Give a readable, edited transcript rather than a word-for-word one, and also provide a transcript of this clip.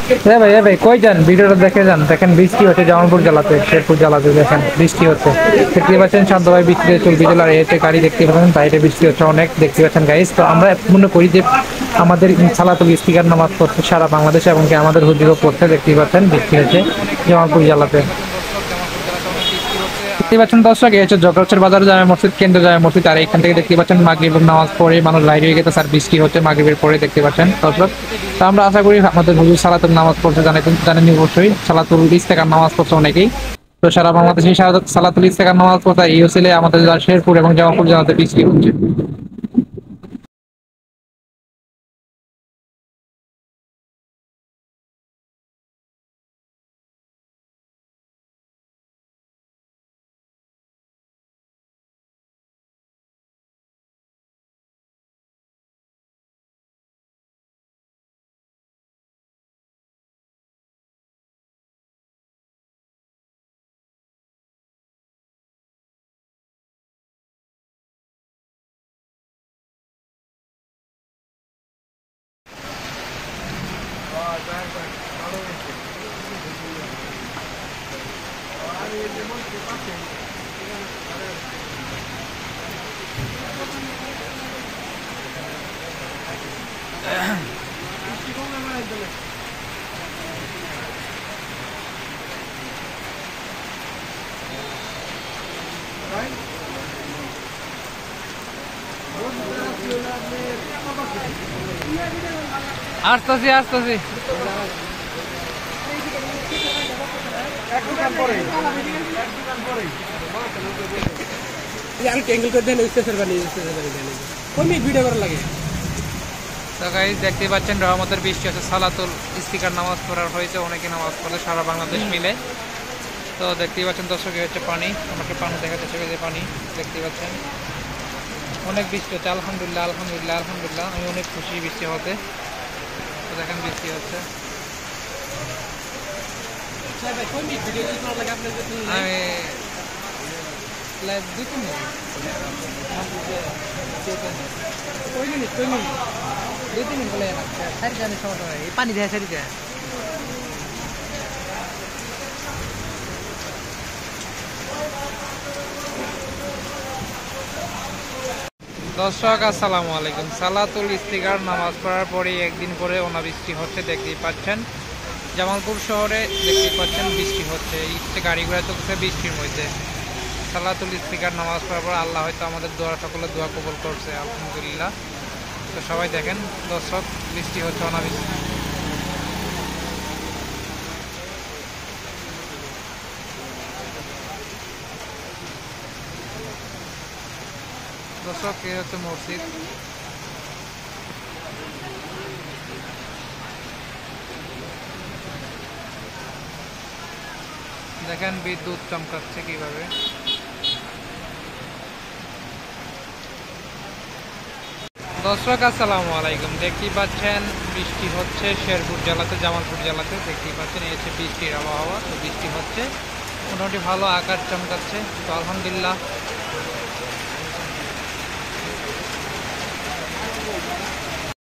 ভাই ভাই কই যান, ভিডিওটা দেখে যান। দেখেন বৃষ্টি হচ্ছে জামালপুর জেলাতে, শেরপুর জেলাতে দেখেন বৃষ্টি হচ্ছে। দেখতে পাচ্ছেন শান্ত ভাই বৃষ্টিতে চুল ভিজল, আর এতে গাড়ি দেখতে পাচ্ছেন বাইরে বৃষ্টি হচ্ছে অনেক, দেখতে পাচ্ছেন গাইস। তো আমরা মনে করি যে আমাদের সালাতুল ইস্তিকার নামাজ পড়ছে সারা বাংলাদেশে, এবং কি আমাদের হুজুরও পড়ছে। দেখতে পাচ্ছেন বৃষ্টি হচ্ছে জামালপুর জেলাতে। দেখতে পাচ্ছেন দর্শক, এই হচ্ছে জগরচর বাজার জামে মসজিদ, কেন্দ্র জামে মসজিদ। আর এখান থেকে দেখতে পাচ্ছেন মাগরিবের নামাজ পড়ে মানুষ বাইরে হয়ে গেছে, আর বৃষ্টি হচ্ছে মাগরিবের পরে, দেখতে পাচ্ছেন দর্শক। তো আমরা আশা করি আমাদের হুজুর সালাতুল নামাজ পড়ছে, জানেন অবশ্যই সালাতুল ইস্তেকার নামাজ পড়ছে অনেকেই। তো সারা বাংলাদেশে সালাতুল ইস্তেকার নামাজ পড়ছে এই হচ্ছে আমাদের শেরপুর এবং জামালপুর জেলাতে বৃষ্টি হচ্ছে। আসতেছি আসতেছি। তো গাইস দেখতে পাচ্ছেন রহমতের বৃষ্টি হচ্ছে, সালাতুল ইস্তিকার নামাজ পড়ার হয়েছে, অনেকে নামাজ পড়ে সারা বাংলাদেশ মিলে। তো দেখতেই পাচ্ছেন দর্শক, হচ্ছে পানি, আমাকে পানি দেখাতে চলে পানি দেখতে পাচ্ছেন অনেক বৃষ্টি হচ্ছে। আলহামদুলিল্লাহ আলহামদুলিল্লাহ আলহামদুলিল্লাহ, আমি অনেক খুশি বৃষ্টি হতে। তো দেখেন বৃষ্টি হচ্ছে। আমি লাইভ দুই তিন মিনিট বলে পানি দেয় সারি দেয়। দর্শক আসসালামু আলাইকুম। সালাতুল ইস্তিকার নামাজ পড়ার পরে একদিন পরে অনাবৃষ্টি হচ্ছে, দেখতেই পাচ্ছেন জামালপুর শহরে দেখতেই পাচ্ছেন বৃষ্টি হচ্ছে, গাড়ি ঘোড়া চলছে বৃষ্টির মধ্যে। সালাতুল ইস্তিকার নামাজ পড়ার পর আল্লাহ হয়তো আমাদের দোয়া, সকলের দোয়া কবুল করছে আলহামদুলিল্লাহ। তো সবাই দেখেন দর্শক, বৃষ্টি হচ্ছে অনাবৃষ্টি। দর্শক এই হচ্ছে মসজিদ। দেখেন বিদ্যুৎ চমকাচ্ছে কিভাবে। দর্শক আসসালামু আলাইকুম। দেখতেই পাচ্ছেন বৃষ্টি হচ্ছে শেরপুর জেলাতে, জামালপুর জেলাতে দেখতেই পাচ্ছেন এই হচ্ছে বৃষ্টির আবহাওয়া। তো বৃষ্টি হচ্ছে মোটামুটি ভালো, আকাশ চমকাচ্ছে। তো আলহামদুলিল্লাহ